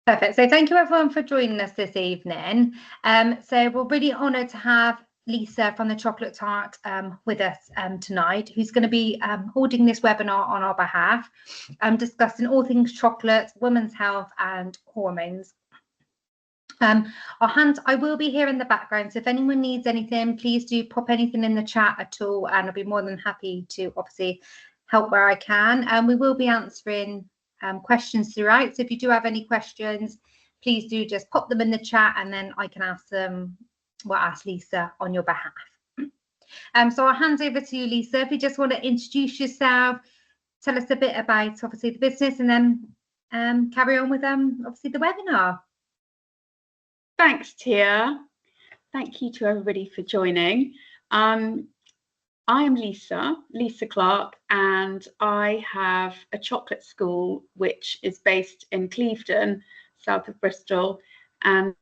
Perfect. So thank you everyone for joining us this evening. So we're really honoured to have Lisa from the Chocolate Tart with us tonight, who's going to be holding this webinar on our behalf, discussing all things chocolate, women's health and hormones. I will be here in the background, so if anyone needs anything, please do pop anything in the chat at all, and I'll be more than happy to obviously help where I can. And we will be answering questions throughout, so if you do have any questions, please do just pop them in the chat and then I can ask them, well, ask Lisa on your behalf. So I'll hand over to you, Lisa, if you just want to introduce yourself, tell us a bit about obviously the business, and then carry on with obviously the webinar. Thanks, Tia. Thank you to everybody for joining. I am Lisa Clark, and I have a chocolate school which is based in Clevedon, south of Bristol, and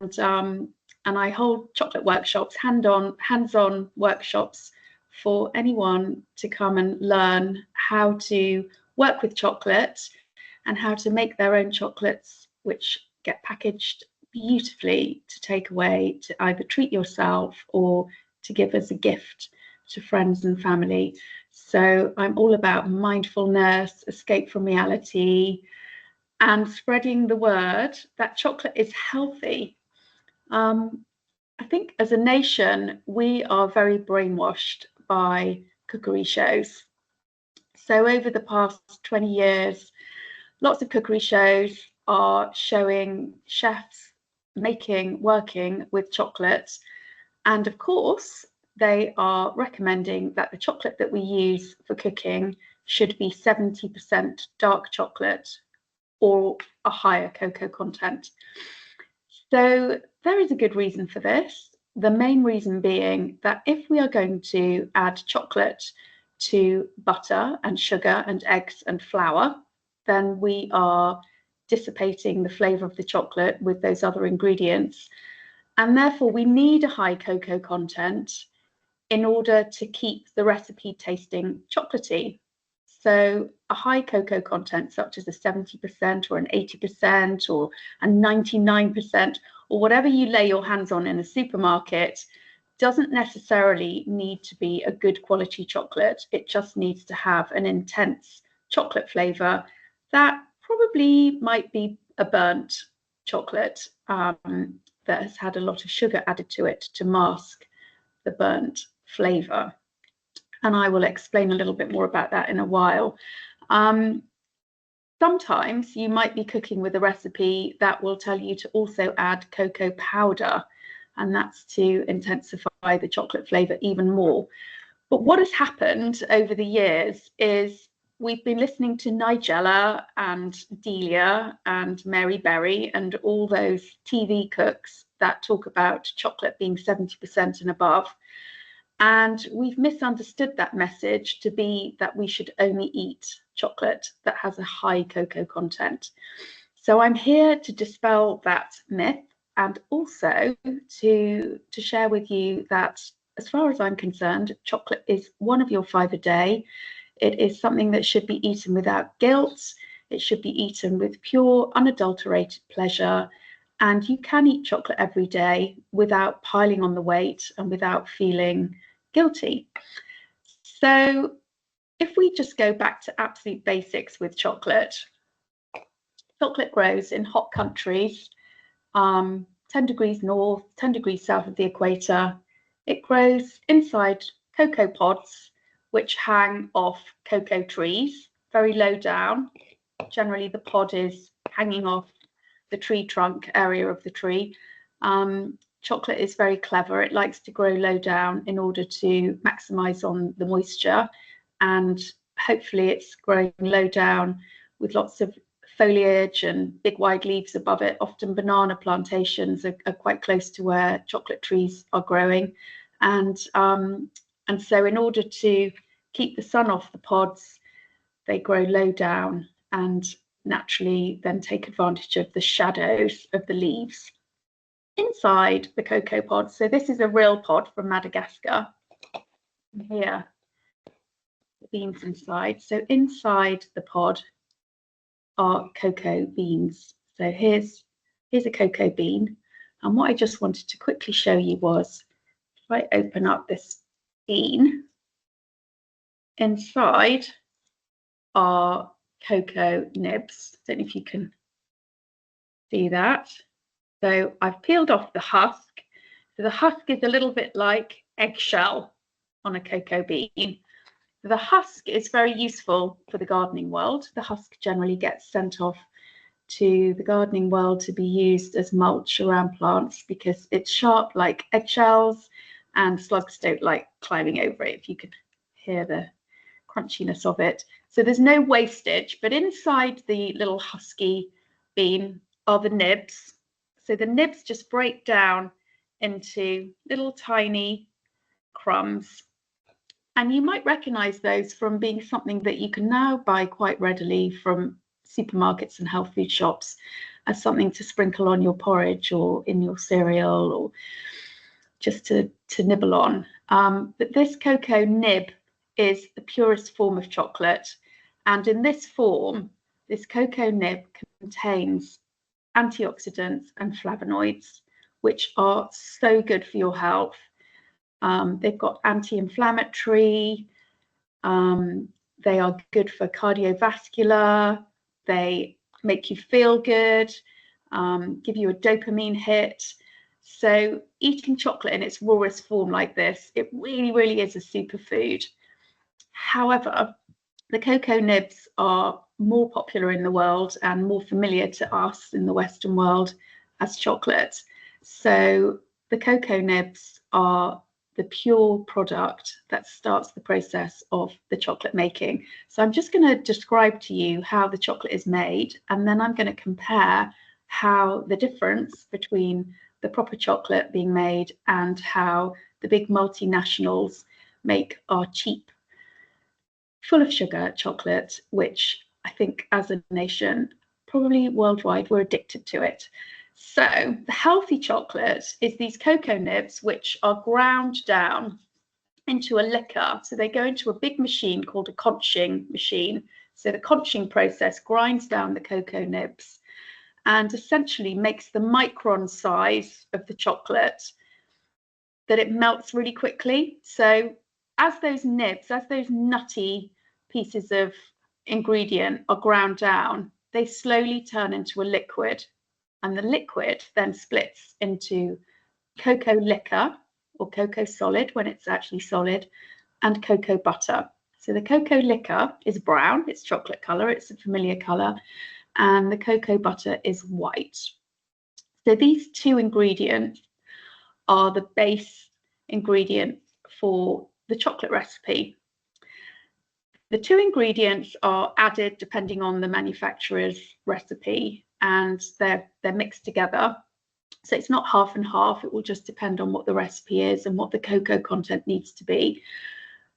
I hold chocolate workshops, hands-on workshops for anyone to come and learn how to work with chocolate and how to make their own chocolates, which get packaged beautifully to take away to either treat yourself or to give as a gift to friends and family. So I'm all about mindfulness, escape from reality, and spreading the word that chocolate is healthy. I think as a nation, we are very brainwashed by cookery shows. So over the past 20 years, lots of cookery shows are showing chefs working with chocolate. And of course, they are recommending that the chocolate that we use for cooking should be 70% dark chocolate or a higher cocoa content. So there is a good reason for this. The main reason being that if we are going to add chocolate to butter and sugar and eggs and flour, then we are dissipating the flavour of the chocolate with those other ingredients. And therefore, we need a high cocoa content in order to keep the recipe tasting chocolatey. So a high cocoa content, such as a 70% or an 80% or a 99%, or whatever you lay your hands on in a supermarket, doesn't necessarily need to be a good quality chocolate. It just needs to have an intense chocolate flavour that probably might be a burnt chocolate that has had a lot of sugar added to it to mask the burnt flavour. And I will explain a little bit more about that in a while. Sometimes you might be cooking with a recipe that will tell you to also add cocoa powder, and that's to intensify the chocolate flavour even more. But what has happened over the years is we've been listening to Nigella and Delia and Mary Berry and all those TV cooks that talk about chocolate being 70% and above. And we've misunderstood that message to be that we should only eat chocolate that has a high cocoa content. So I'm here to dispel that myth and also to share with you that as far as I'm concerned, chocolate is one of your 5 a day. It is something that should be eaten without guilt. It should be eaten with pure, unadulterated pleasure. And you can eat chocolate every day without piling on the weight and without feeling guilty. So if we just go back to absolute basics with chocolate, chocolate grows in hot countries, 10 degrees north, 10 degrees south of the equator. It grows inside cocoa pods, which hang off cocoa trees, very low down. Generally, the pod is hanging off the tree trunk area of the tree. Chocolate is very clever. It likes to grow low down in order to maximize on the moisture, and hopefully it's growing low down with lots of foliage and big wide leaves above it. Often banana plantations are quite close to where chocolate trees are growing, and so in order to keep the sun off the pods, they grow low down and naturally then take advantage of the shadows of the leaves. Inside the cocoa pod, so this is a real pod from Madagascar. Here, the beans inside. So inside the pod are cocoa beans. So here's here's a cocoa bean. And what I just wanted to quickly show you was, if I open up this bean, inside are cocoa nibs. Don't know if you can see that. So I've peeled off the husk. So the husk is a little bit like eggshell on a cocoa bean. The husk is very useful for the gardening world. The husk generally gets sent off to the gardening world to be used as mulch around plants because it's sharp like eggshells and slugs don't like climbing over it, if you could hear the crunchiness of it. So there's no wastage, but inside the little husky bean are the nibs. So the nibs just break down into little tiny crumbs. And you might recognize those from being something that you can now buy quite readily from supermarkets and health food shops as something to sprinkle on your porridge or in your cereal or just to nibble on. But this cocoa nib is the purest form of chocolate. And in this form, this cocoa nib contains antioxidants and flavonoids, which are so good for your health. They've got anti-inflammatory, they are good for cardiovascular, they make you feel good, give you a dopamine hit. So eating chocolate in its rawest form like this, it really, really is a superfood. However, the cocoa nibs are more popular in the world and more familiar to us in the Western world as chocolate. So the cocoa nibs are the pure product that starts the process of the chocolate making. So I'm just going to describe to you how the chocolate is made, and then I'm going to compare how the difference between the proper chocolate being made and how the big multinationals make our cheap, full of sugar chocolate, which I think as a nation, probably worldwide, we're addicted to it. So the healthy chocolate is these cocoa nibs, which are ground down into a liquor. So they go into a big machine called a conching machine. So the conching process grinds down the cocoa nibs and essentially makes the micron size of the chocolate that it melts really quickly. So as those nibs, as those nutty pieces of ingredient are ground down, they slowly turn into a liquid. And the liquid then splits into cocoa liquor or cocoa solid when it's actually solid, and cocoa butter. So the cocoa liquor is brown, it's chocolate color, it's a familiar color, and the cocoa butter is white. So these two ingredients are the base ingredient for the chocolate recipe. The two ingredients are added depending on the manufacturer's recipe, and they're mixed together. So it's not half and half, it will just depend on what the recipe is and what the cocoa content needs to be.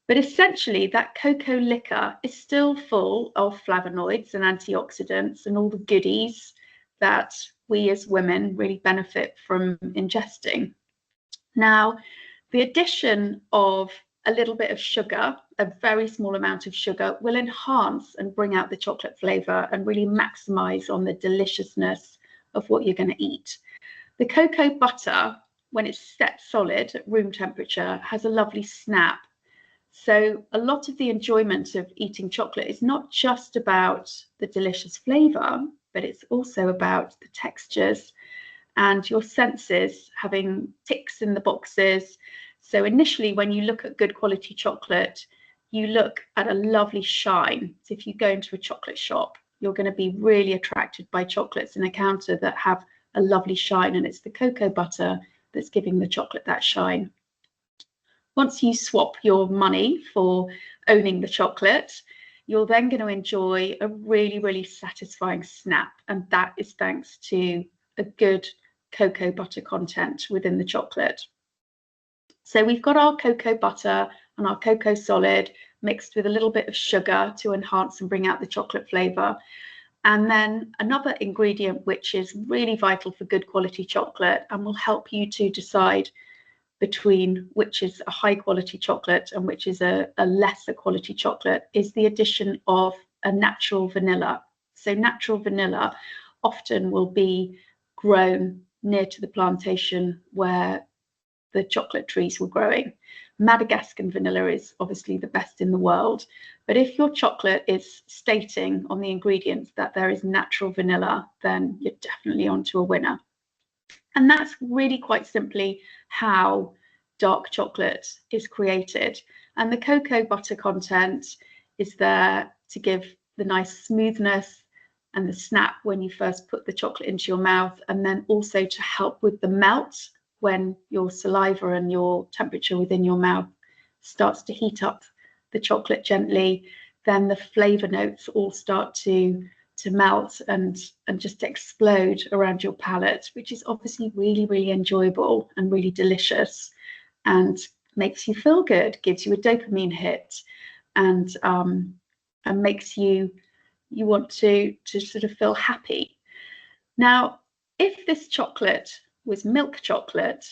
But essentially that cocoa liquor is still full of flavonoids and antioxidants and all the goodies that we as women really benefit from ingesting. Now, the addition of a little bit of sugar, a very small amount of sugar, will enhance and bring out the chocolate flavor and really maximize on the deliciousness of what you're going to eat. The cocoa butter, when it's set solid at room temperature, has a lovely snap. So a lot of the enjoyment of eating chocolate is not just about the delicious flavor, but it's also about the textures and your senses having ticks in the boxes. So initially, when you look at good quality chocolate, you look at a lovely shine. So if you go into a chocolate shop, you're going to be really attracted by chocolates in a counter that have a lovely shine, and it's the cocoa butter that's giving the chocolate that shine. Once you swap your money for owning the chocolate, you're then going to enjoy a really, really satisfying snap, and that is thanks to a good cocoa butter content within the chocolate. So we've got our cocoa butter and our cocoa solid mixed with a little bit of sugar to enhance and bring out the chocolate flavor. And then another ingredient which is really vital for good quality chocolate and will help you to decide between which is a high quality chocolate and which is a lesser quality chocolate is the addition of a natural vanilla. So natural vanilla often will be grown near to the plantation where the chocolate trees were growing. Madagascan vanilla is obviously the best in the world, but if your chocolate is stating on the ingredients that there is natural vanilla, then you're definitely onto a winner. And that's really quite simply how dark chocolate is created. And the cocoa butter content is there to give the nice smoothness and the snap when you first put the chocolate into your mouth, and then also to help with the melt when your saliva and your temperature within your mouth starts to heat up the chocolate gently. Then the flavor notes all start to melt and just explode around your palate, which is obviously really, really enjoyable and really delicious, and makes you feel good, gives you a dopamine hit, and makes you want to sort of feel happy. Now, if this chocolate was milk chocolate,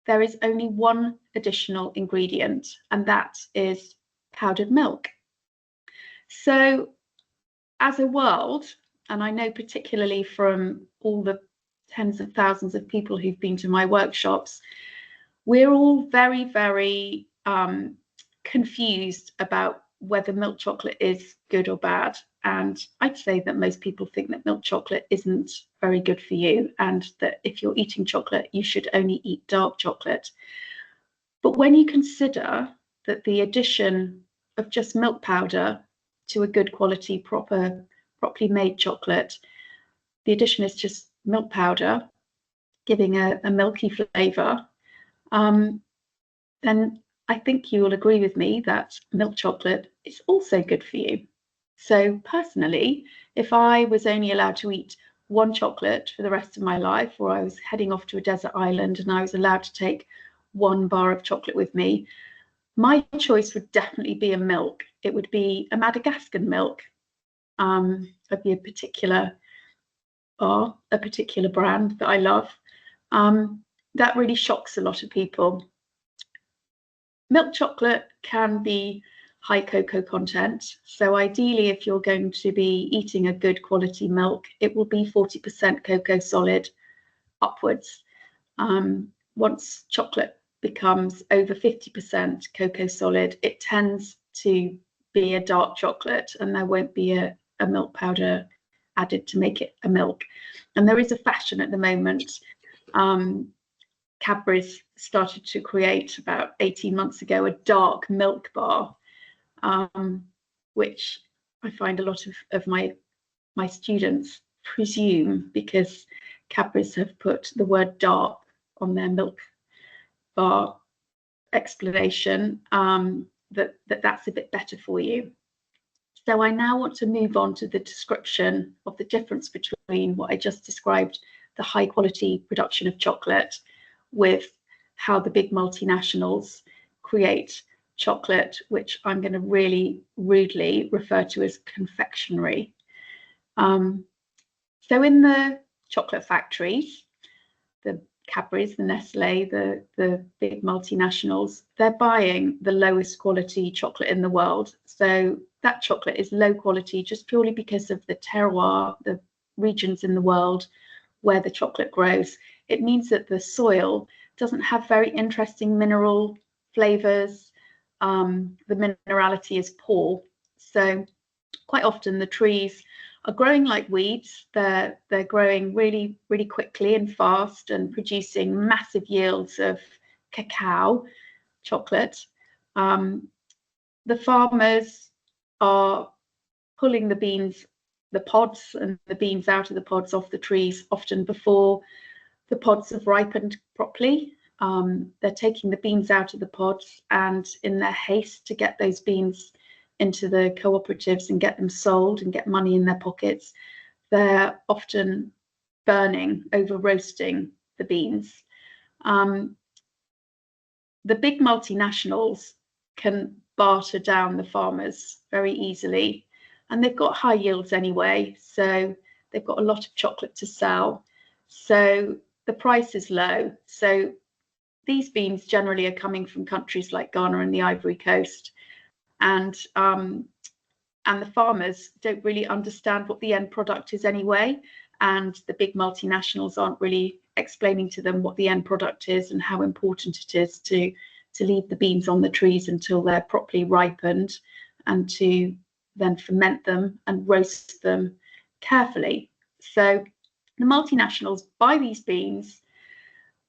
there is only one additional ingredient, and that is powdered milk. So as a world, and I know particularly from all the tens of thousands of people who've been to my workshops, we're all very, very confused about whether milk chocolate is good or bad. And I'd say that most people think that milk chocolate isn't very good for you, and that if you're eating chocolate, you should only eat dark chocolate. But when you consider that the addition of just milk powder to a good quality, properly made chocolate, the addition is just milk powder, giving a milky flavour, then I think you will agree with me that milk chocolate is also good for you. So personally, if I was only allowed to eat one chocolate for the rest of my life, or I was heading off to a desert island and I was allowed to take one bar of chocolate with me, my choice would definitely be a milk. It would be a Madagascan milk. It'd be a particular bar, a particular brand that I love. That really shocks a lot of people. Milk chocolate can be high cocoa content. So ideally, if you're going to be eating a good quality milk, it will be 40% cocoa solid upwards. Once chocolate becomes over 50% cocoa solid, it tends to be a dark chocolate, and there won't be a milk powder added to make it a milk. And there is a fashion at the moment. Cadbury's started to create about 18 months ago a dark milk bar, which I find a lot of my students presume, because Cadbury's have put the word dark on their milk bar explanation, that's a bit better for you. So I now want to move on to the description of the difference between what I just described, the high quality production of chocolate, with how the big multinationals create chocolate, which I'm going to really rudely refer to as confectionery. So in the chocolate factories, the Cadbury's, the Nestle, the big multinationals, they're buying the lowest quality chocolate in the world. So that chocolate is low quality just purely because of the terroir, the regions in the world where the chocolate grows. It means that the soil doesn't have very interesting mineral flavors. The minerality is poor. So quite often the trees are growing like weeds. They're growing really, really quickly and fast and producing massive yields of cacao chocolate. The farmers are pulling the beans, the pods and the beans out of the pods off the trees, often before the pods have ripened properly. They're taking the beans out of the pods, and in their haste to get those beans into the cooperatives and get them sold and get money in their pockets, they're often burning, over roasting the beans. The big multinationals can barter down the farmers very easily, and they've got high yields anyway, so they've got a lot of chocolate to sell, so the price is low. So these beans generally are coming from countries like Ghana and the Ivory Coast, and the farmers don't really understand what the end product is anyway, and the big multinationals aren't really explaining to them what the end product is and how important it is to leave the beans on the trees until they're properly ripened, and to then ferment them and roast them carefully. So the multinationals buy these beans,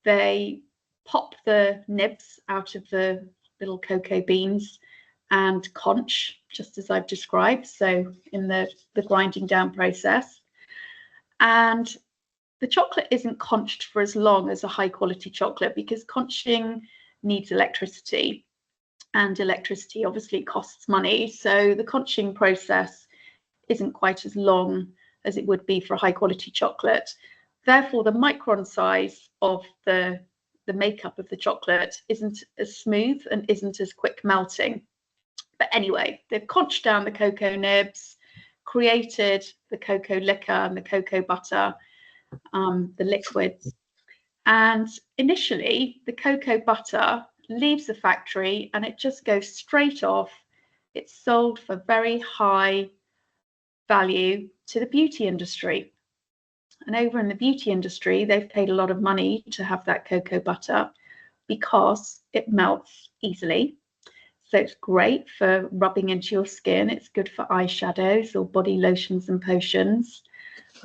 they pop the nibs out of the little cocoa beans and conch, just as I've described, so in the grinding down process. And the chocolate isn't conched for as long as a high quality chocolate, because conching needs electricity, and electricity obviously costs money. So the conching process isn't quite as long as it would be for a high quality chocolate. Therefore, the micron size of the makeup of the chocolate isn't as smooth and isn't as quick melting. But anyway, they've conched down the cocoa nibs, created the cocoa liquor and the cocoa butter, the liquids. And initially, the cocoa butter leaves the factory and it just goes straight off. It's sold for very high value to the beauty industry. And over in the beauty industry, they've paid a lot of money to have that cocoa butter because it melts easily. So it's great for rubbing into your skin. It's good for eyeshadows or body lotions and potions.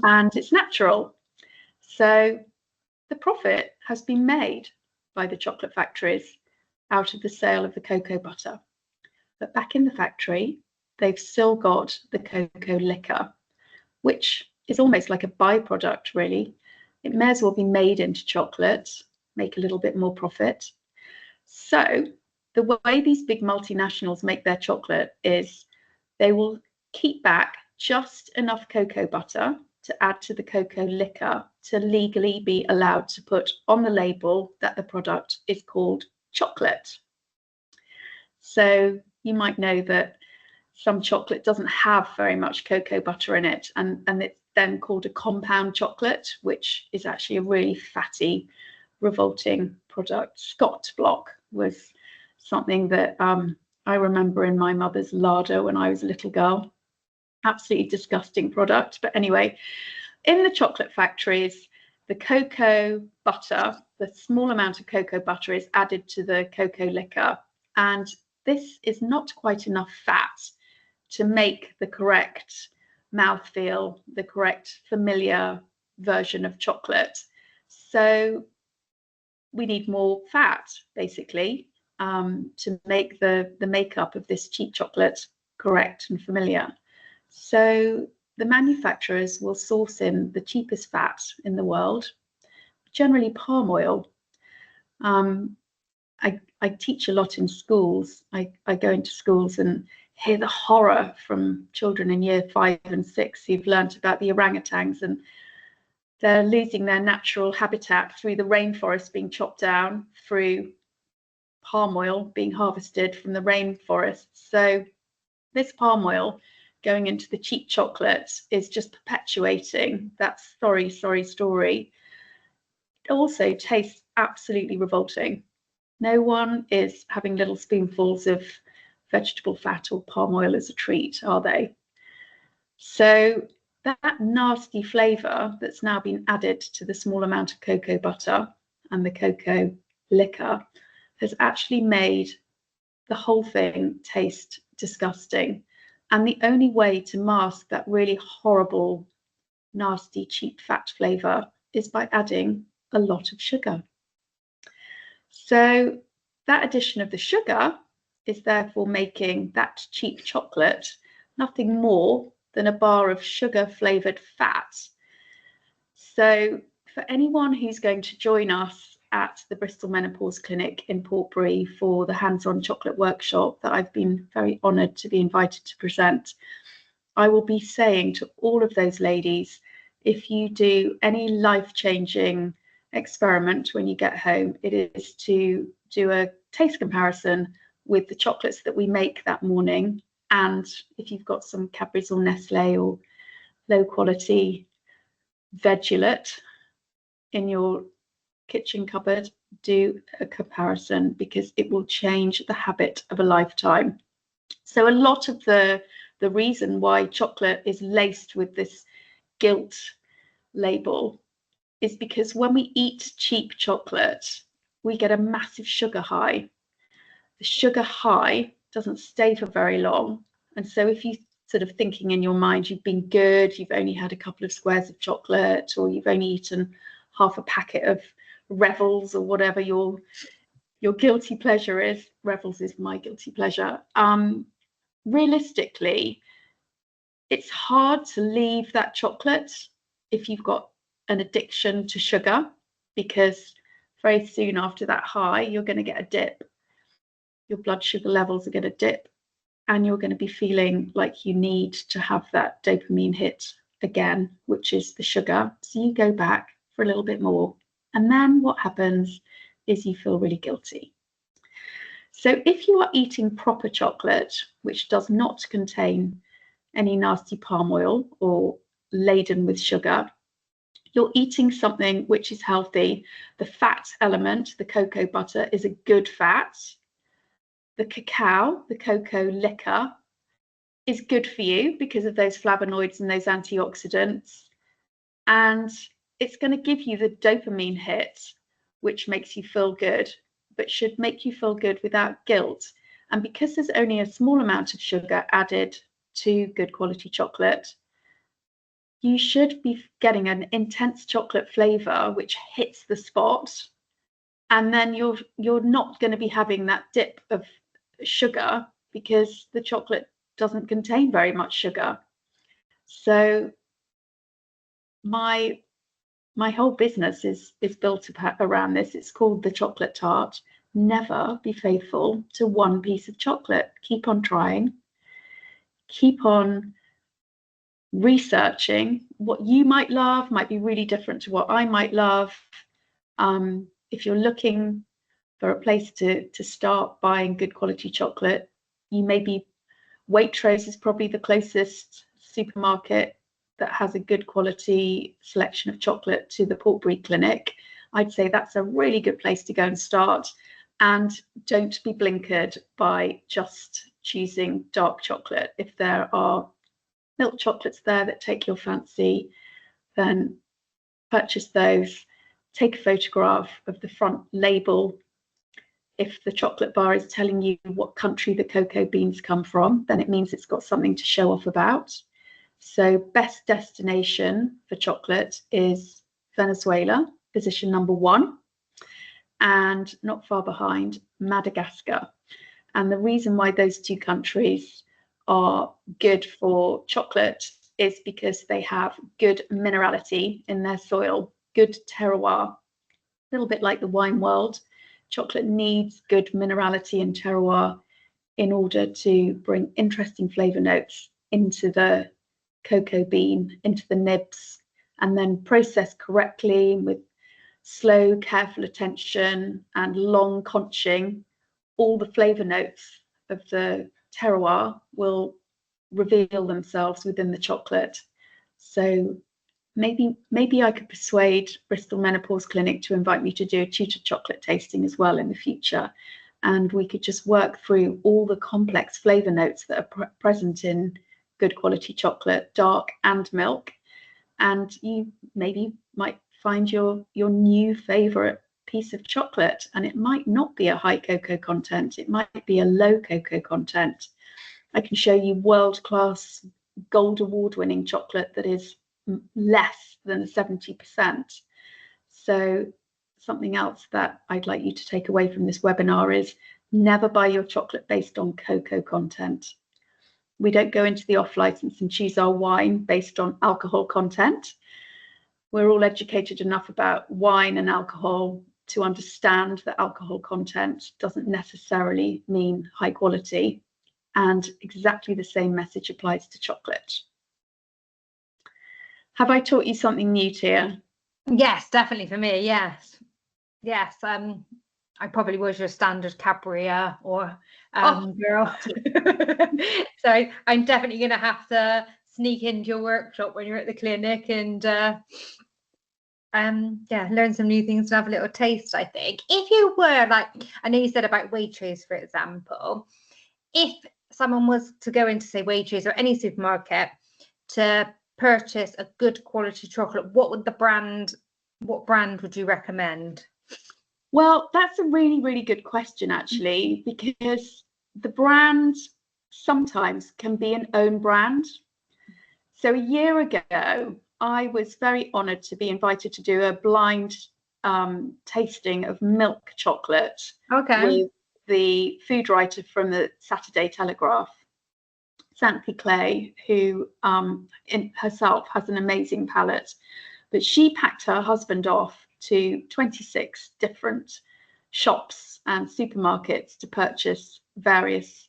And it's natural. So the profit has been made by the chocolate factories out of the sale of the cocoa butter. But back in the factory, they've still got the cocoa liquor, which is almost like a byproduct, really. It may as well be made into chocolate, make a little bit more profit. So the way these big multinationals make their chocolate is they will keep back just enough cocoa butter to add to the cocoa liquor to legally be allowed to put on the label that the product is called chocolate. So you might know that some chocolate doesn't have very much cocoa butter in it, and it's then called a compound chocolate, which is actually a really fatty, revolting product. Scott block was something that I remember in my mother's larder when I was a little girl. Absolutely disgusting product. But anyway, in the chocolate factories, the cocoa butter, the small amount of cocoa butter is added to the cocoa liquor, and this is not quite enough fat to make the correct mouthfeel, the correct familiar version of chocolate. So we need more fat, basically, to make the makeup of this cheap chocolate correct and familiar. So the manufacturers will source in the cheapest fat in the world, generally palm oil. I teach a lot in schools. I go into schools and hear the horror from children in year 5 and 6 who've learnt about the orangutans, and they're losing their natural habitat through the rainforest being chopped down, through palm oil being harvested from the rainforest. So this palm oil going into the cheap chocolate is just perpetuating that sorry story. It also tastes absolutely revolting. No one is having little spoonfuls of vegetable fat or palm oil as a treat, are they? So that nasty flavour that's now been added to the small amount of cocoa butter and the cocoa liquor has actually made the whole thing taste disgusting. And the only way to mask that really horrible, nasty, cheap fat flavour is by adding a lot of sugar. So that addition of the sugar is therefore making that cheap chocolate nothing more than a bar of sugar-flavoured fat. So for anyone who's going to join us at the Bristol Menopause Clinic in Portbury for the hands-on chocolate workshop that I've been very honoured to be invited to present, I will be saying to all of those ladies, if you do any life-changing experiment when you get home, it is to do a taste comparison with the chocolates that we make that morning, and if you've got some Cadbury's or Nestle or low quality Vegulat in your kitchen cupboard, do a comparison, because it will change the habit of a lifetime. So a lot of the reason why chocolate is laced with this guilt label is because when we eat cheap chocolate, we get a massive sugar high. The sugar high doesn't stay for very long. And so if you sort of thinking in your mind, you've been good, you've only had a couple of squares of chocolate, or you've only eaten half a packet of Revels or whatever your guilty pleasure is. Revels is my guilty pleasure. Realistically, it's hard to leave that chocolate if you've got an addiction to sugar, because very soon after that high, you're going to get a dip. Your blood sugar levels are going to dip, and you're going to be feeling like you need to have that dopamine hit again, which is the sugar. So you go back for a little bit more. And then what happens is you feel really guilty. So if you are eating proper chocolate, which does not contain any nasty palm oil or laden with sugar, you're eating something which is healthy. The fat element, the cocoa butter, is a good fat. The cacao, the cocoa liquor, is good for you because of those flavonoids and those antioxidants. And it's going to give you the dopamine hit, which makes you feel good, but should make you feel good without guilt. And because there's only a small amount of sugar added to good quality chocolate, you should be getting an intense chocolate flavor which hits the spot, and then you're not going to be having that dip of sugar because the chocolate doesn't contain very much sugar. So my whole business is built around this. It's called the Chocolate Tart. Never be faithful to one piece of chocolate. Keep on trying. Keep on researching. What you might love might be really different to what I might love. If you're looking for a place to start buying good quality chocolate, you maybe Waitrose is probably the closest supermarket that has a good quality selection of chocolate to the Portbury Clinic. I'd say that's a really good place to go and start. And don't be blinkered by just choosing dark chocolate. If there are milk chocolates there that take your fancy, then purchase those. Take a photograph of the front label. If the chocolate bar is telling you what country the cocoa beans come from, then it means it's got something to show off about. So best destination for chocolate is Venezuela, position number 1, and not far behind, Madagascar. And the reason why those two countries are good for chocolate is because they have good minerality in their soil, good terroir. A little bit like the wine world, chocolate needs good minerality and terroir in order to bring interesting flavor notes into the cocoa bean, into the nibs, and then processed correctly with slow, careful attention and long conching. All the flavor notes of the terroir will reveal themselves within the chocolate. So maybe I could persuade Bristol Menopause Clinic to invite me to do a tutor chocolate tasting as well in the future, and we could just work through all the complex flavor notes that are present in good quality chocolate, dark and milk, and you maybe might find your new favorite piece of chocolate, and it might not be a high cocoa content, it might be a low cocoa content. I can show you world-class gold award-winning chocolate that is less than 70%. So something else that I'd like you to take away from this webinar is never buy your chocolate based on cocoa content. We don't go into the off license and choose our wine based on alcohol content. We're all educated enough about wine and alcohol to understand that alcohol content doesn't necessarily mean high quality, and exactly the same message applies to chocolate. Have I taught you something new, Tia? Yes, definitely for me. Yes. I probably was your standard Cadbury or girl. So I'm definitely going to have to sneak into your workshop when you're at the clinic and learn some new things and have a little taste. I think if you were like, I know you said about Waitrose, for example, if someone was to go into say Waitrose or any supermarket to purchase a good quality chocolate, what brand would you recommend? Well, that's a really, really good question, actually, because the brand sometimes can be an own brand. So a year ago, I was very honoured to be invited to do a blind tasting of milk chocolate with the food writer from the Saturday Telegraph, Xanthi Clay, who herself has an amazing palate. But she packed her husband off to 26 different shops and supermarkets to purchase various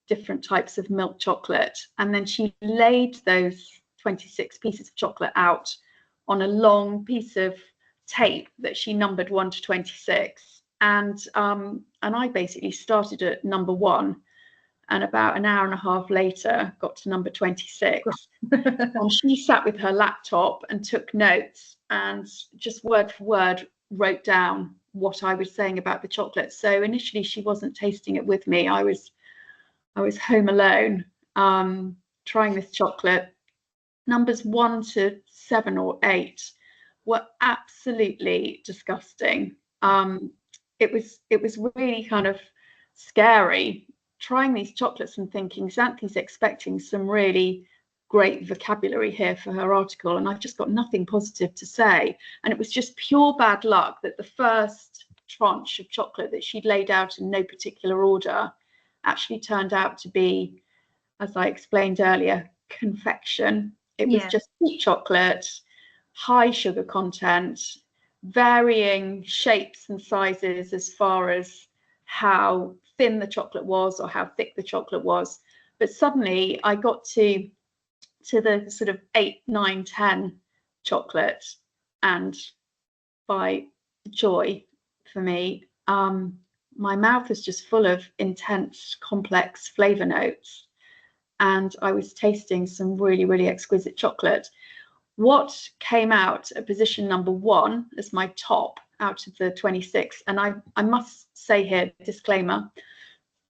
different types of milk chocolate. And then she laid those 26 pieces of chocolate out on a long piece of tape that she numbered 1 to 26. And I basically started at number 1. And about an hour and a half later, got to number 26. And she sat with her laptop and took notes and just word for word wrote down what I was saying about the chocolate. So initially, she wasn't tasting it with me. I was home alone, trying this chocolate. Numbers 1 to 7 or 8 were absolutely disgusting. It was really kind of scary trying these chocolates and thinking Xanthi's expecting some really great vocabulary here for her article, and I've just got nothing positive to say. And it was just pure bad luck that the first tranche of chocolate that she'd laid out in no particular order actually turned out to be, as I explained earlier, confection. It was just sweet chocolate, high sugar content, varying shapes and sizes as far as how thin the chocolate was or how thick the chocolate was. But suddenly I got to the sort of 8, 9, 10 chocolate, and by joy for me, my mouth was just full of intense, complex flavor notes, and I was tasting some really, really exquisite chocolate. What came out at position number 1 as my top out of the 26, and I must say here, disclaimer,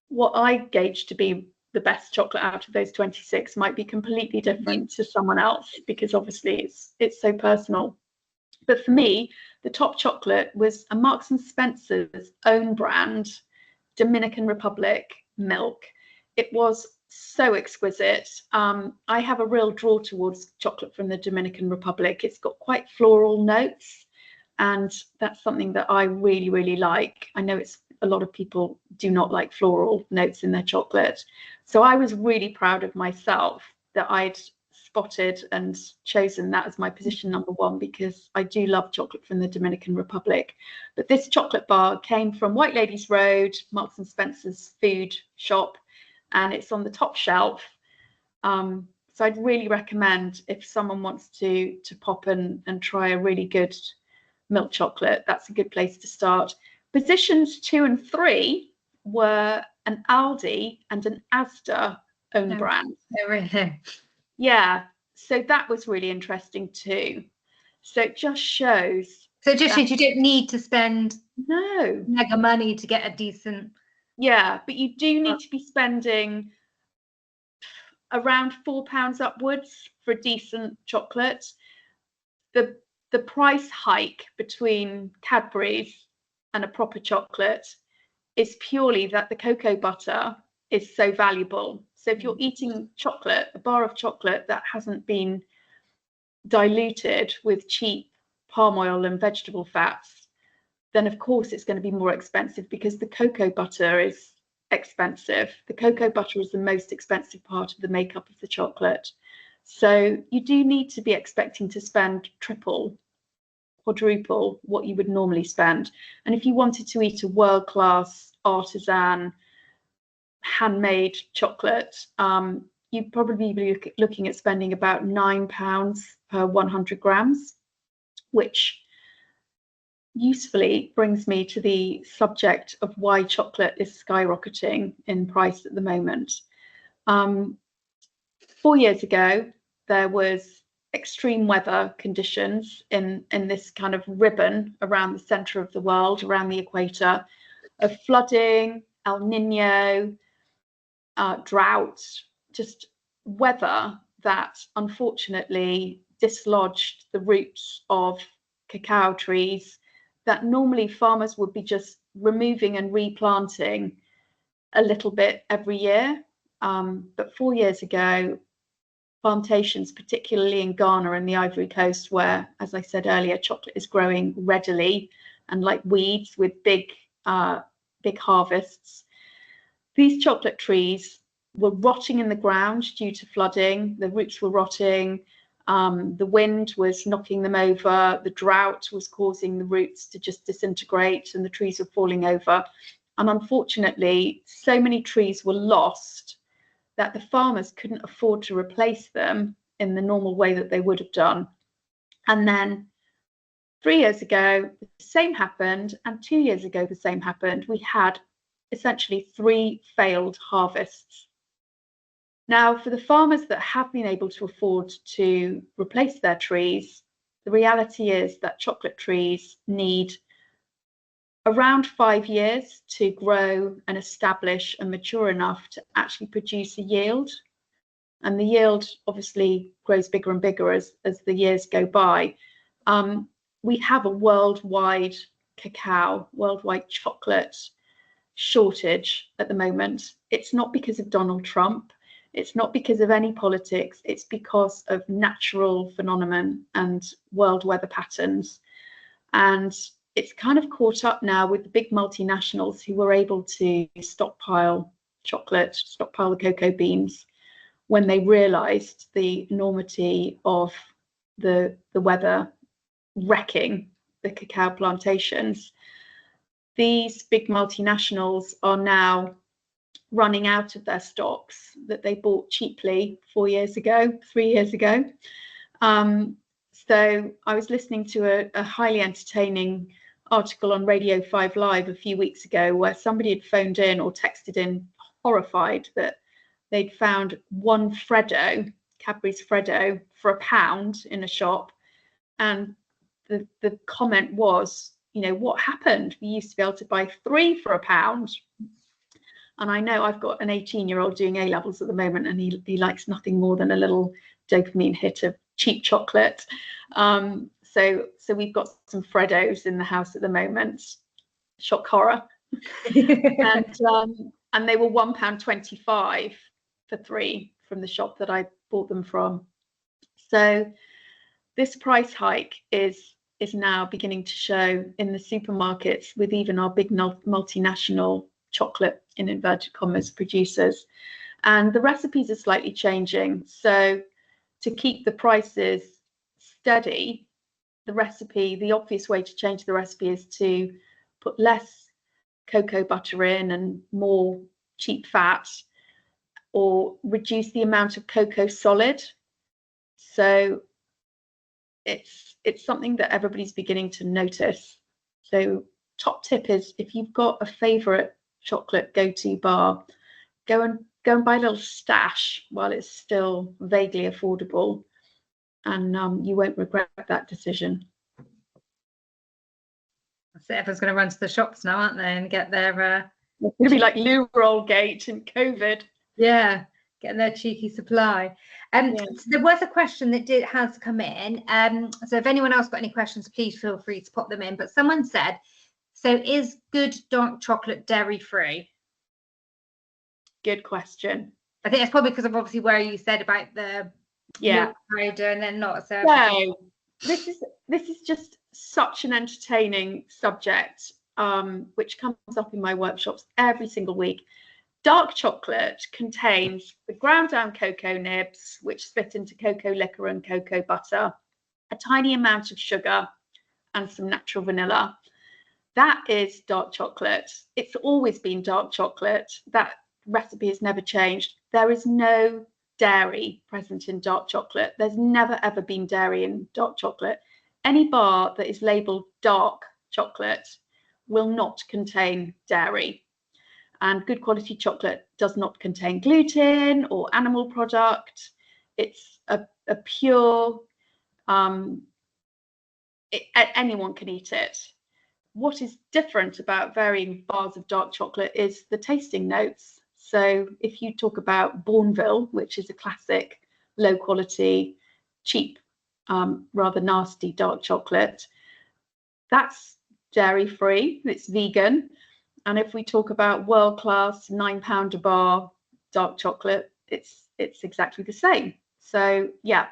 what I gauge to be the best chocolate out of those 26 might be completely different to someone else, because obviously it's so personal. But for me, the top chocolate was a Marks and Spencer's own brand, Dominican Republic milk. It was so exquisite. I have a real draw towards chocolate from the Dominican Republic. It's got quite floral notes, and that's something that I really, really like. I know a lot of people do not like floral notes in their chocolate. So I was really proud of myself that I'd spotted and chosen that as my position number 1, because I do love chocolate from the Dominican Republic. But this chocolate bar came from White Ladies Road, Marks and Spencer's food shop, and it's on the top shelf. So I'd really recommend, if someone wants to pop and try a really good milk chocolate, that's a good place to start. Positions 2 and 3 were an Aldi and an Asda own brand. Really? Yeah, so that was really interesting too. So it just shows. So it just shows you don't need to spend mega money to get a decent. Yeah, but you do need to be spending around £4 upwards for a decent chocolate. The price hike between Cadbury's and a proper chocolate is purely that the cocoa butter is so valuable. So if you're eating chocolate, a bar of chocolate that hasn't been diluted with cheap palm oil and vegetable fats, then of course it's going to be more expensive, because the cocoa butter is expensive. The cocoa butter is the most expensive part of the makeup of the chocolate. So you do need to be expecting to spend triple, quadruple what you would normally spend. And if you wanted to eat a world-class artisan handmade chocolate, you'd probably be looking at spending about £9 per 100 grams, which usefully brings me to the subject of why chocolate is skyrocketing in price at the moment. 4 years ago, there was extreme weather conditions in this kind of ribbon around the center of the world, around the equator, of flooding, El Nino, drought, just weather that unfortunately dislodged the roots of cacao trees that normally farmers would be just removing and replanting a little bit every year. But 4 years ago, plantations, particularly in Ghana and the Ivory Coast, where, as I said earlier, chocolate is growing readily and like weeds with big harvests. These chocolate trees were rotting in the ground due to flooding. The roots were rotting. The wind was knocking them over. The drought was causing the roots to just disintegrate, and the trees were falling over. And unfortunately, so many trees were lost that the farmers couldn't afford to replace them in the normal way that they would have done. And then 3 years ago, the same happened, and 2 years ago, the same happened. We had essentially 3 failed harvests. Now, for the farmers that have been able to afford to replace their trees, the reality is that chocolate trees need around 5 years to grow and establish and mature enough to actually produce a yield. And the yield obviously grows bigger and bigger as the years go by. We have a worldwide worldwide chocolate shortage at the moment. It's not because of Donald Trump. It's not because of any politics. It's because of natural phenomenon and world weather patterns. And it's kind of caught up now with the big multinationals who were able to stockpile chocolate, stockpile the cocoa beans, when they realized the enormity of the weather wrecking the cacao plantations. These big multinationals are now running out of their stocks that they bought cheaply 3 years ago. So I was listening to a highly entertaining article on Radio 5 Live a few weeks ago where somebody had phoned in or texted in horrified that they'd found one Freddo, Cadbury's Freddo, for £1 in a shop. And the comment was, you know, what happened? We used to be able to buy 3 for £1. And I know I've got an 18-year-old doing A-levels at the moment, and he likes nothing more than a little dopamine hit of cheap chocolate. So we've got some Freddos in the house at the moment. Shock horror. And they were £1.25 for 3 from the shop that I bought them from. So this price hike is now beginning to show in the supermarkets with even our big multinational chocolate, in inverted commas, producers. And the recipes are slightly changing. So to keep the prices steady, the obvious way to change the recipe is to put less cocoa butter in and more cheap fat, or reduce the amount of cocoa solid. So it's something that everybody's beginning to notice. So top tip is, if you've got a favorite chocolate go-to bar, go and buy a little stash while it's still vaguely affordable, and you won't regret that decision. So everyone's going to run to the shops now, aren't they, and get their it's going to be like Lou Rollgate and COVID. Yeah, getting their cheeky supply. So there was a question that has come in. So if anyone else got any questions, please feel free to pop them in. But someone said, so is good dark chocolate dairy free? Good question. I think it's probably because of obviously where you said about the milk powder and then not. So this is just such an entertaining subject, which comes up in my workshops every single week. Dark chocolate contains the ground down cocoa nibs, which split into cocoa liquor and cocoa butter, a tiny amount of sugar, and some natural vanilla. That is dark chocolate. It's always been dark chocolate. That recipe has never changed. There is no dairy present in dark chocolate. There's never ever been dairy in dark chocolate. Any bar that is labeled dark chocolate will not contain dairy. And good quality chocolate does not contain gluten or animal product. It's a pure, anyone can eat it. What is different about varying bars of dark chocolate is the tasting notes. So if you talk about Bourneville, which is a classic low quality, cheap, rather nasty dark chocolate. That's dairy free, it's vegan. And if we talk about world class £9 a bar dark chocolate, it's exactly the same. So yeah,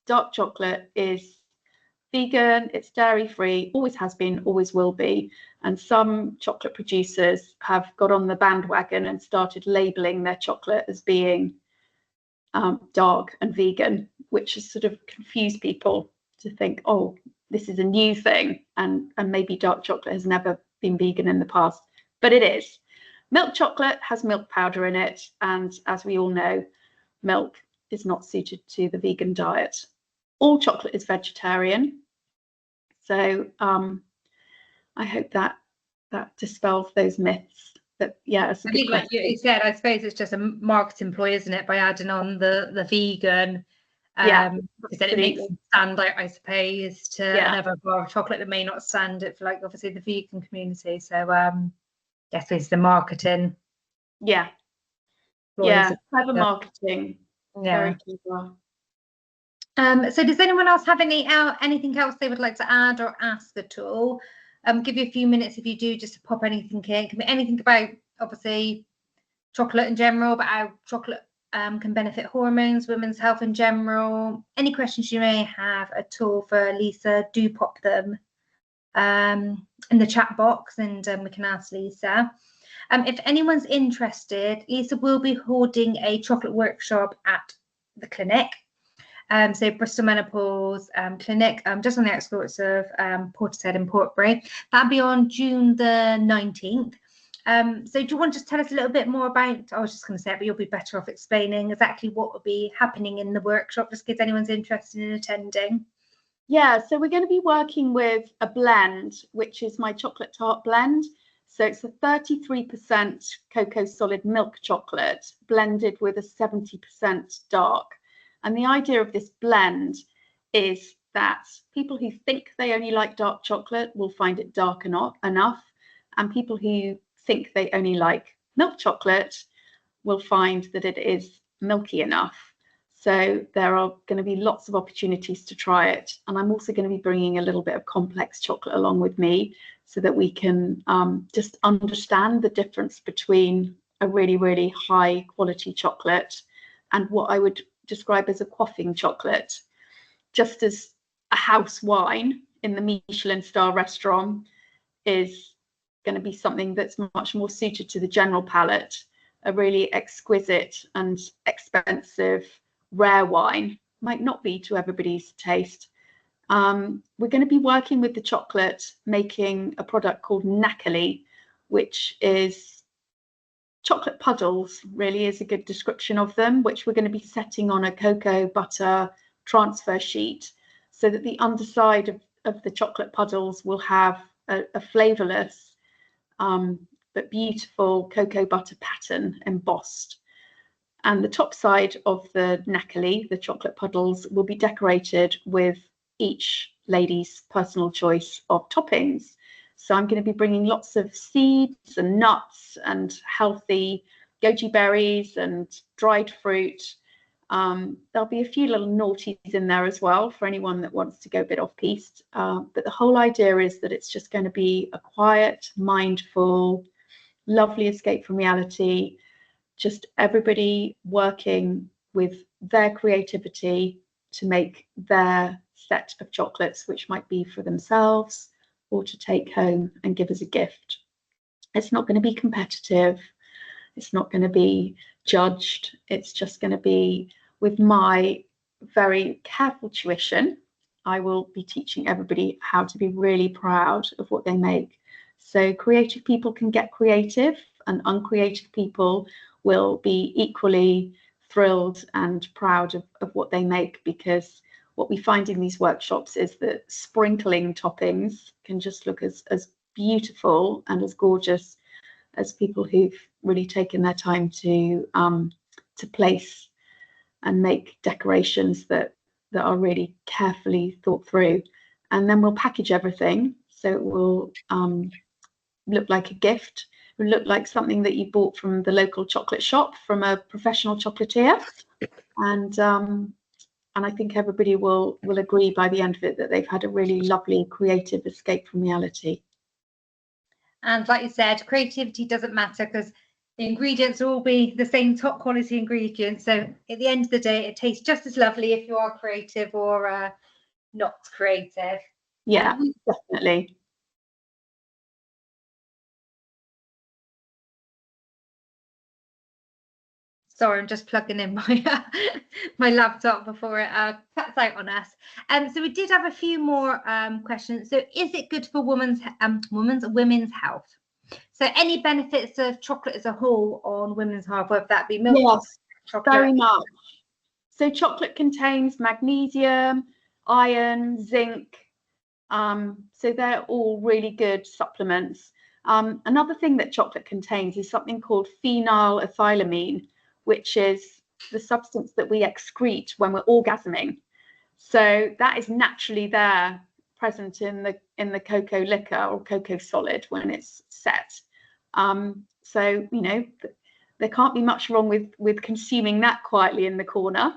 dark chocolate is vegan, it's dairy free, always has been, always will be. And some chocolate producers have got on the bandwagon and started labeling their chocolate as being dark and vegan, which has sort of confused people to think, oh, this is a new thing, and maybe dark chocolate has never been vegan in the past, but it is. Milk chocolate has milk powder in it, and as we all know, milk is not suited to the vegan diet. All chocolate is vegetarian, so I hope that dispels those myths. But yeah, it's a good question. Like you said, I suppose it's just a marketing ploy, isn't it, by adding on the vegan. Yeah, because it makes it stand out, I suppose, to another bar of chocolate that may not stand it for, like, obviously the vegan community. So yes, it's the marketing. Yeah, clever marketing. Very clever. So does anyone else have anything else they would like to add or ask at all? Give you a few minutes if you do, just to pop anything in. It can be anything about, obviously, chocolate in general, but how chocolate can benefit hormones, women's health in general. Any questions you may have at all for Lisa, do pop them in the chat box, and we can ask Lisa. If anyone's interested, Lisa will be holding a chocolate workshop at the clinic. So Bristol Menopause clinic, just on the outskirts of Portishead in Portbury. That'll be on June the 19th. So do you want to just tell us a little bit more about, I was just going to say it, but you'll be better off explaining exactly what will be happening in the workshop, just in case anyone's interested in attending. Yeah, so we're going to be working with a blend, which is my Chocolate Tart blend. So it's a 33% cocoa solid milk chocolate blended with a 70% dark. And the idea of this blend is that people who think they only like dark chocolate will find it dark enough, and people who think they only like milk chocolate will find that it is milky enough. So there are going to be lots of opportunities to try it. And I'm also going to be bringing a little bit of complex chocolate along with me, so that we can just understand the difference between a really, really high quality chocolate and what I would describe as a quaffing chocolate. Just as a house wine in the Michelin star restaurant is going to be something that's much more suited to the general palate, a really exquisite and expensive rare wine might not be to everybody's taste. We're going to be working with the chocolate, making a product called knackily, which is chocolate puddles, really is a good description of them, which we're going to be setting on a cocoa butter transfer sheet, so that the underside of the chocolate puddles will have a flavourless but beautiful cocoa butter pattern embossed. And the top side of the knackily, the chocolate puddles, will be decorated with each lady's personal choice of toppings. So I'm going to be bringing lots of seeds and nuts and healthy goji berries and dried fruit. There'll be a few little naughties in there as well for anyone that wants to go a bit off-piste. But the whole idea is that it's just going to be a quiet, mindful, lovely escape from reality. Just everybody working with their creativity to make their set of chocolates, which might be for themselves or to take home and give as a gift. It's not going to be competitive. It's not going to be judged. It's just going to be with my very careful tuition. I will be teaching everybody how to be really proud of what they make. So creative people can get creative, and uncreative people will be equally thrilled and proud of what they make, because what we find in these workshops is that sprinkling toppings can just look as beautiful and as gorgeous as people who've really taken their time to place and make decorations that are really carefully thought through. And then we'll package everything so it will look like a gift. It will look like something that you bought from the local chocolate shop from a professional chocolatier. And I think everybody will agree by the end of it that they've had a really lovely creative escape from reality. And like you said, creativity doesn't matter because the ingredients will all be the same top quality ingredients. So at the end of the day, it tastes just as lovely if you are creative or not creative. Yeah, definitely. Sorry, I'm just plugging in my my laptop before it cuts out on us. So we did have a few more questions. So is it good for women's health? So any benefits of chocolate as a whole on women's health, whether that be milk, yes, chocolate? Very much. So chocolate contains magnesium, iron, zinc. So they're all really good supplements. Another thing that chocolate contains is something called phenylethylamine, which is the substance that we excrete when we're orgasming. So that is naturally there, present in the cocoa liquor or cocoa solid when it's set. So you know, there can't be much wrong with consuming that quietly in the corner.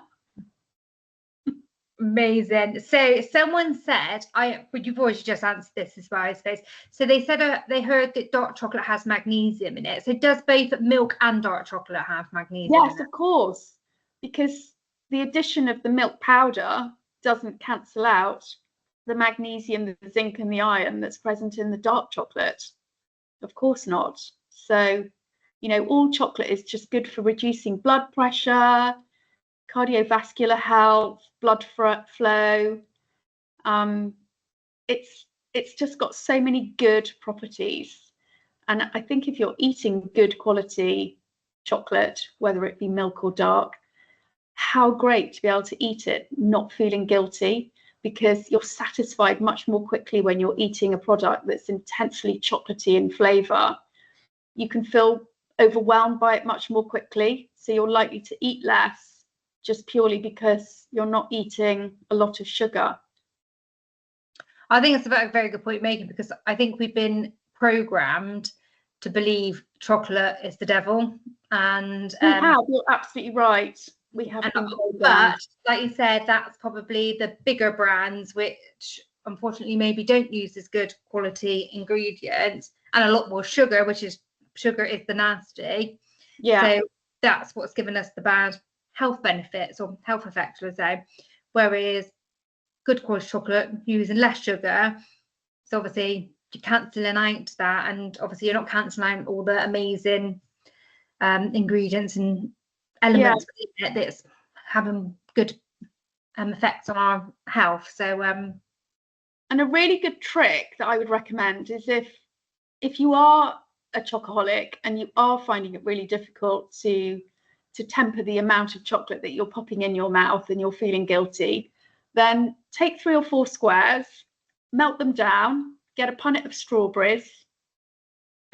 Amazing. So someone said, but you've already just answered this as well, I suppose. So they said they heard that dark chocolate has magnesium in it. So does both milk and dark chocolate have magnesium? Yes, of course, because the addition of the milk powder doesn't cancel out the magnesium, the zinc, and the iron that's present in the dark chocolate. Of course not. So, you know, all chocolate is just good for reducing blood pressure, cardiovascular health, blood flow. It's just got so many good properties. And I think if you're eating good quality chocolate, whether it be milk or dark, how great to be able to eat it not feeling guilty, because you're satisfied much more quickly when you're eating a product that's intensely chocolatey in flavour. You can feel overwhelmed by it much more quickly, so you're likely to eat less just purely because you're not eating a lot of sugar. I think it's a very good point making, because I think we've been programmed to believe chocolate is the devil, and you're absolutely right. We have been programmed. But like you said, that's probably the bigger brands which unfortunately maybe don't use as good quality ingredients and a lot more sugar, sugar is the nasty. Yeah. So that's what's given us the bad health benefits or health effects, let's say. Whereas good quality chocolate using less sugar, so obviously you're cancelling out that, and obviously you're not cancelling out all the amazing ingredients and elements that's having good effects on our health. So and a really good trick that I would recommend is if you are a chocoholic and you are finding it really difficult to temper the amount of chocolate that you're popping in your mouth and you're feeling guilty, then take 3 or 4 squares, melt them down, get a punnet of strawberries,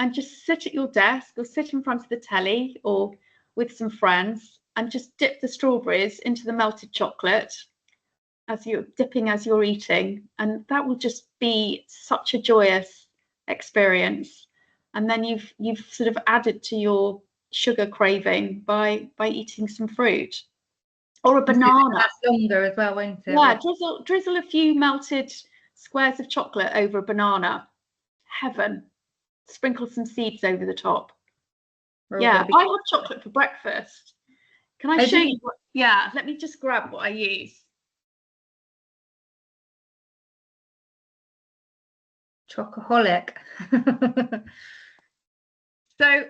and just sit at your desk or sit in front of the telly or with some friends and just dip the strawberries into the melted chocolate as you're eating, and that will just be such a joyous experience. And then you've sort of added to your sugar craving by eating some fruit or a banana. That's longer as well, won't it? Yeah, drizzle a few melted squares of chocolate over a banana. Heaven. Sprinkle some seeds over the top. Yeah, I have chocolate for breakfast. Can I show you? Yeah, let me just grab what I use. Chocoholic. So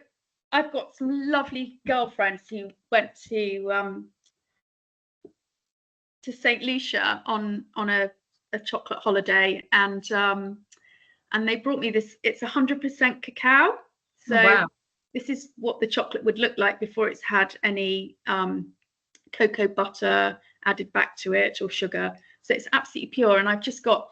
I've got some lovely girlfriends who went to St. Lucia on a chocolate holiday, and they brought me this. It's 100% cacao. So wow. This is what the chocolate would look like before it's had any cocoa butter added back to it or sugar. So it's absolutely pure, and I've just got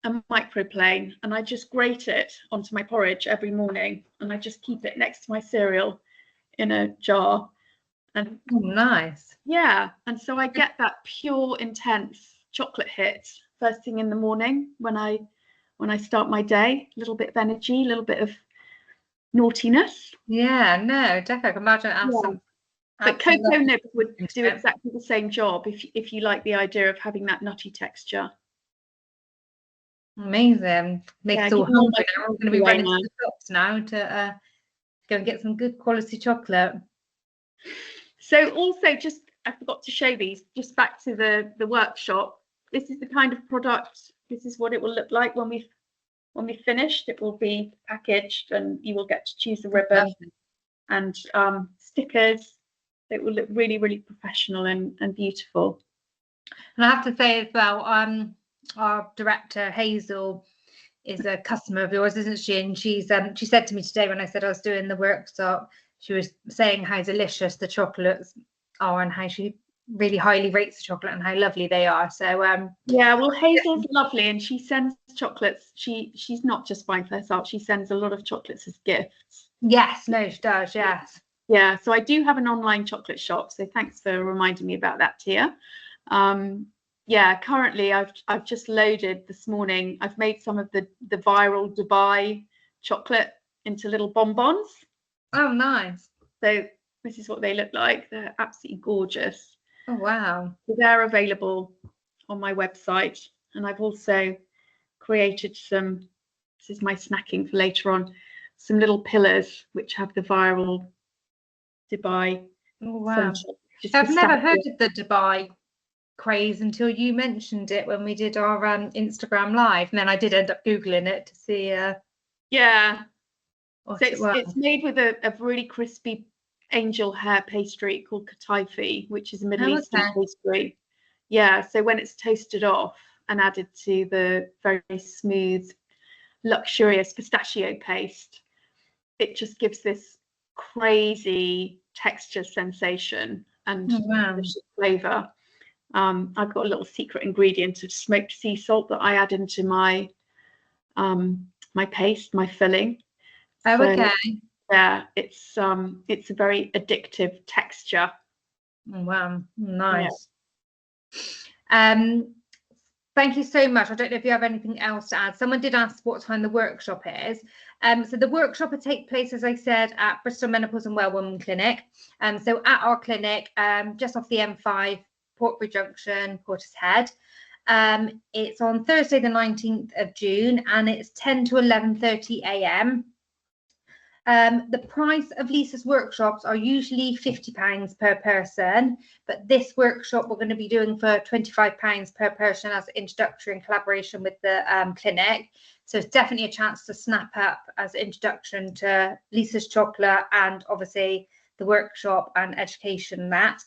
a microplane and I just grate it onto my porridge every morning, and I just keep it next to my cereal in a jar. And nice. Yeah, and so I get that pure, intense chocolate hit first thing in the morning when I start my day. A little bit of energy, a little bit of naughtiness. Yeah, no, definitely. I can imagine it has some But cocoa nibs would do it. exactly the same job if you like the idea of having that nutty texture. Amazing. Makes Yeah, us all hungry now. We're going to be running to the shops now to go and get some good quality chocolate. So also, just I forgot to show these, just back to the workshop. This is the kind of product, this is what it will look like when we've finished. It will be packaged and you will get to choose the ribbon and stickers. It will look really, really professional and beautiful. And I have to say as well, our director Hazel is a customer of yours, isn't she? And she said to me today when I said I was doing the workshop, she was saying how delicious the chocolates are and how she really highly rates the chocolate and how lovely they are. So yeah, well, Hazel's lovely, and she sends chocolates. She's not just buying for herself, she sends a lot of chocolates as gifts. Yes, no, she does. Yes. Yeah, so I do have an online chocolate shop, so thanks for reminding me about that, Tia. Yeah, currently I've just loaded this morning. I've made some of the viral Dubai chocolate into little bonbons. Oh, nice. So this is what they look like. They're absolutely gorgeous. Oh, wow. So they're available on my website, and I've also created some, this is my snacking for later on, some little pillars which have the viral Dubai. Oh, wow. Just I've never heard of the Dubai craze until you mentioned it when we did our Instagram live, and then I did end up googling it to see yeah, what so it was. it's made with a really crispy angel hair pastry called kataifi, which is a Middle Eastern pastry. Yeah, so when it's toasted off and added to the very smooth, luxurious pistachio paste, it just gives this crazy texture sensation and delicious flavour. I've got a little secret ingredient of smoked sea salt that I add into my my paste, my filling. Oh, so, okay. Yeah, it's a very addictive texture. Wow, nice. Yeah. Thank you so much. I don't know if you have anything else to add. Someone did ask what time the workshop is. So the workshop will take place, as I said, at Bristol Menopause and Well Women Clinic. So at our clinic, just off the M5, Portbury Junction, Portishead. It's on Thursday, the 19th of June, and it's 10 to 11:30 a.m. The price of Lisa's workshops are usually £50 per person, but this workshop we're going to be doing for £25 per person as an introductory in collaboration with the clinic. So it's definitely a chance to snap up as an introduction to Lisa's chocolate and obviously the workshop and education that.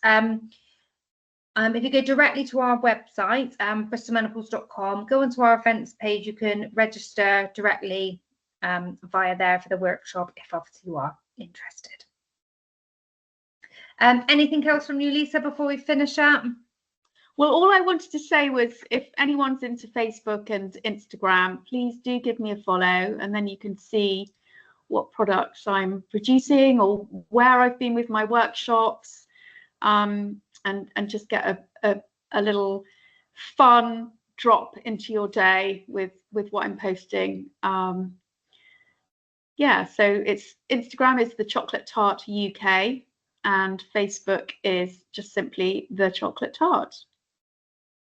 If you go directly to our website, bristolmenopause.com, go onto our events page, you can register directly via there for the workshop if obviously you are interested. Anything else from you, Lisa, before we finish up? Well, all I wanted to say was if anyone's into Facebook and Instagram, please do give me a follow, and then you can see what products I'm producing or where I've been with my workshops, and just get a little fun drop into your day with what I'm posting. Yeah, so it's Instagram is the Chocolate Tart UK, and Facebook is just simply the Chocolate Tart.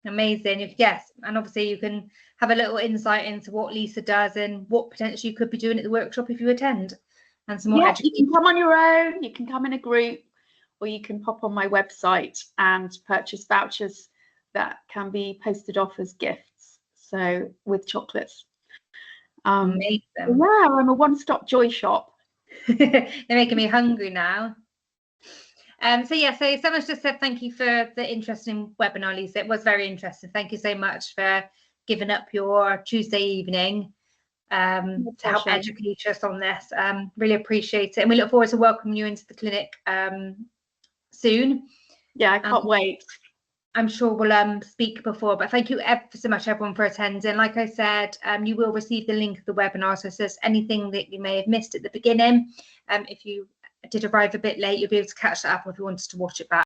Amazing. Yes, and obviously you can have a little insight into what Lisa does and what potentially you could be doing at the workshop if you attend, and some more education. You can come on your own, you can come in a group, or you can pop on my website and purchase vouchers that can be posted off as gifts, so with chocolates. Amazing. Yeah, I'm a one-stop joy shop. They're making me hungry now. So someone's just said thank you for the interesting webinar, Lisa. It was very interesting. Thank you so much for giving up your Tuesday evening to help educate us on this. Really appreciate it, and we look forward to welcoming you into the clinic soon. Yeah, I can't wait. I'm sure we'll speak before, but thank you ever so much, everyone, for attending. Like I said, you will receive the link of the webinar, so if there's anything that you may have missed at the beginning, if you did arrive a bit late, you'll be able to catch that up, or if you wanted to watch it back.